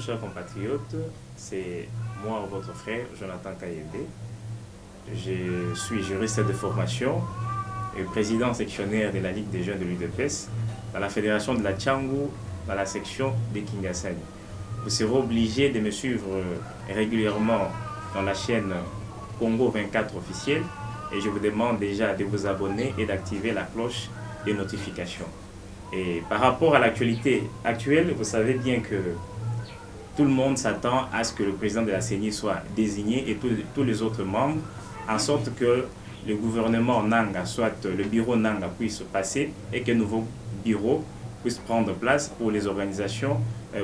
chers compatriotes, c'est moi, votre frère, Jonathan Kayebe. Je suis juriste de formation et président sectionnaire de la Ligue des jeunes de l'UDPS dans la fédération de la Tchangou, dans la section de Kingasani. Vous serez obligé de me suivre régulièrement dans la chaîne Congo 24 officielle et je vous demande déjà de vous abonner et d'activer la cloche de notification. Et par rapport à l'actualité actuelle, vous savez bien que tout le monde s'attend à ce que le président de la CENI soit désigné et tous les autres membres, en sorte que le gouvernement Nanga, soit le bureau Nanga, puisse passer et que nouveau bureau puisse prendre place pour les organisations,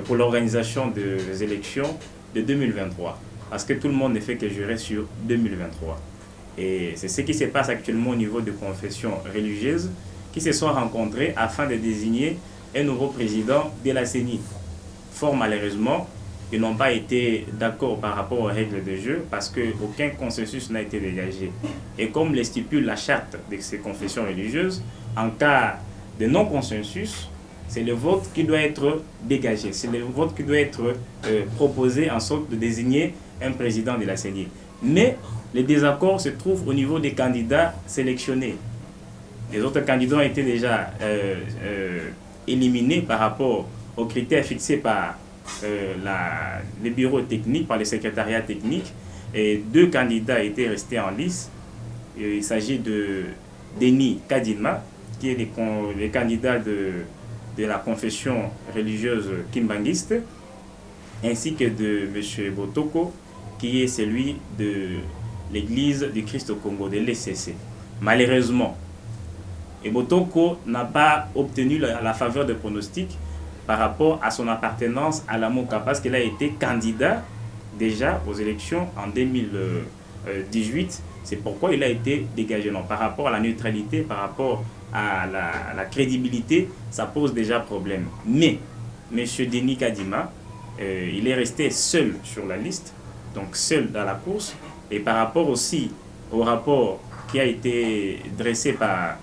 pour l'organisation des élections de 2023. Parce que tout le monde ne fait que jurer sur 2023. Et c'est ce qui se passe actuellement au niveau des confessions religieuses qui se sont rencontrées afin de désigner un nouveau président de la CENI. Fort malheureusement, ils n'ont pas été d'accord par rapport aux règles de jeu parce qu'aucun consensus n'a été dégagé. Et comme le stipule la charte de ces confessions religieuses, en cas de non-consensus, c'est le vote qui doit être dégagé, c'est le vote qui doit être proposé en sorte de désigner un président de la CENI. Mais les désaccords se trouvent au niveau des candidats sélectionnés. Les autres candidats ont été déjà éliminés par rapport aux critères fixés par les bureaux techniques, par les secrétariats techniques. Et deux candidats étaient restés en lice. Il s'agit de Denis Kadima, qui est le candidat de la confession religieuse kimbanguiste, ainsi que de M. Botoko, qui est celui de l'Église du Christ au Congo, de l'ECC. Malheureusement, Botoko n'a pas obtenu la faveur de pronostic par rapport à son appartenance à la MOCA, parce qu'il a été candidat déjà aux élections en 2018. C'est pourquoi il a été dégagé. Non, par rapport à la neutralité, par rapport à la crédibilité, ça pose déjà problème. Mais M. Denis Kadima, il est resté seul sur la liste, donc seul dans la course. Et par rapport aussi au rapport qui a été dressé par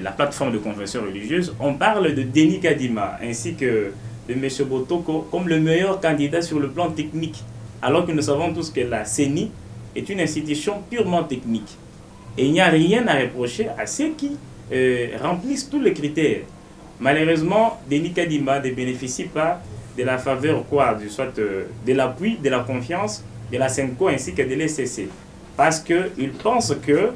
la plateforme de confession religieuse, on parle de Denis Kadima ainsi que de M. Botoko comme le meilleur candidat sur le plan technique, alors que nous savons tous que la CENI est une institution purement technique. Et il n'y a rien à reprocher à ceux qui remplissent tous les critères. Malheureusement, Denis Kadima ne bénéficie pas de la faveur, soit de l'appui, de la confiance de la CENCO ainsi que de l'ECC. Parce qu'il pense que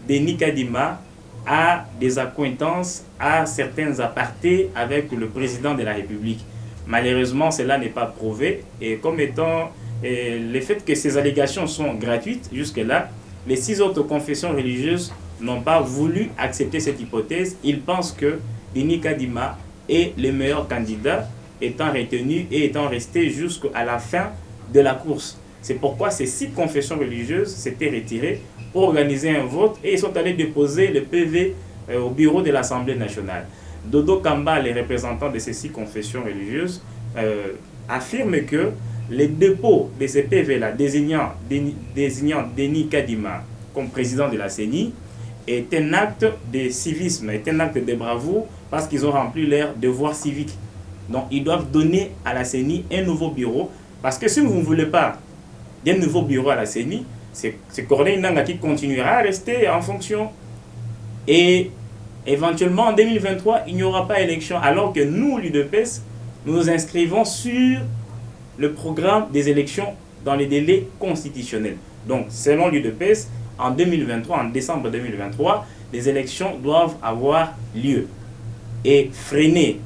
Denis Kadima a des accointances, a certains apartés avec le président de la République. Malheureusement, cela n'est pas prouvé. Et comme étant le fait que ces allégations sont gratuites jusque-là, les 6 autres confessions religieuses n'ont pas voulu accepter cette hypothèse. Ils pensent que Denis Kadima est le meilleur candidat, étant retenu et étant resté jusqu'à la fin de la course. C'est pourquoi ces 6 confessions religieuses s'étaient retirées pour organiser un vote et ils sont allés déposer le PV au bureau de l'Assemblée nationale. Dodo Kamba, les représentants de ces 6 confessions religieuses, affirment que les dépôts de ces PV-là, désignant Denis Kadima comme président de la CENI, est un acte de civisme, est un acte de bravoure parce qu'ils ont rempli leur devoir civique. Donc ils doivent donner à la CENI un nouveau bureau parce que si vous ne voulez pas d'un nouveau bureau à la CENI, c'est Corneille Nanga qui continuera à rester en fonction. Et éventuellement, en 2023, il n'y aura pas élection. Alors que nous, l'UDPS, nous nous inscrivons sur le programme des élections dans les délais constitutionnels. Donc, selon l'UDPS, en 2023, en décembre 2023, les élections doivent avoir lieu. Et freiner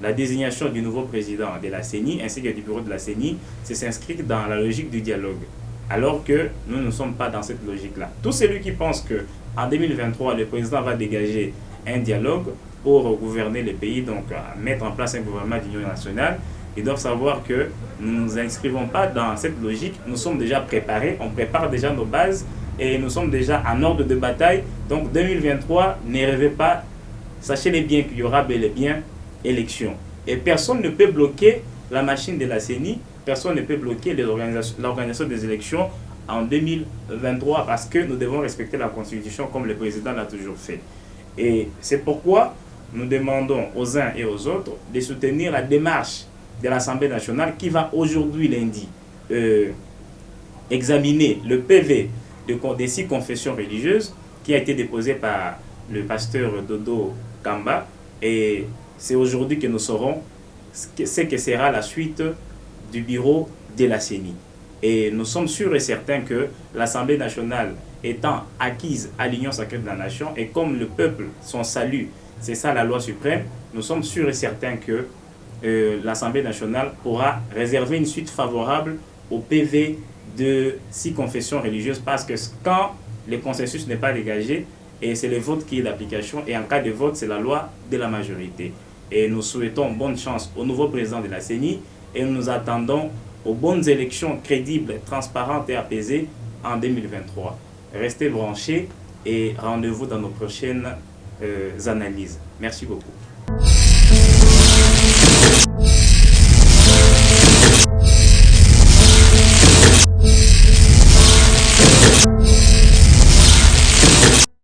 la désignation du nouveau président de la CENI ainsi que du bureau de la CENI, c'est s'inscrire dans la logique du dialogue. Alors que nous ne sommes pas dans cette logique-là. Tout celui qui pense qu'en 2023, le président va dégager un dialogue pour gouverner le pays, donc mettre en place un gouvernement d'union nationale, ils doivent savoir que nous ne nous inscrivons pas dans cette logique. Nous sommes déjà préparés, on prépare déjà nos bases et nous sommes déjà en ordre de bataille. Donc 2023, ne rêvez pas, sachez-les bien qu'il y aura bel et bien élection. Et personne ne peut bloquer la machine de la CENI, personne ne peut bloquer l'organisation des élections en 2023 parce que nous devons respecter la Constitution comme le président l'a toujours fait. Et c'est pourquoi nous demandons aux uns et aux autres de soutenir la démarche de l'Assemblée nationale qui va aujourd'hui, lundi, examiner le PV des 6 confessions religieuses qui a été déposé par le pasteur Dodo Kamba. Et c'est aujourd'hui que nous saurons ce que sera la suite du bureau de la CENI. Et nous sommes sûrs et certains que l'Assemblée nationale étant acquise à l'Union sacrée de la nation, et comme le peuple, son salut, c'est ça la loi suprême, nous sommes sûrs et certains que l'Assemblée nationale pourra réserver une suite favorable au PV de 6 confessions religieuses, parce que quand le consensus n'est pas dégagé, et c'est le vote qui est d'application, et en cas de vote, c'est la loi de la majorité. Et nous souhaitons bonne chance au nouveau président de la CENI, et nous attendons aux bonnes élections crédibles, transparentes et apaisées en 2023. Restez branchés et rendez-vous dans nos prochaines analyses. Merci beaucoup.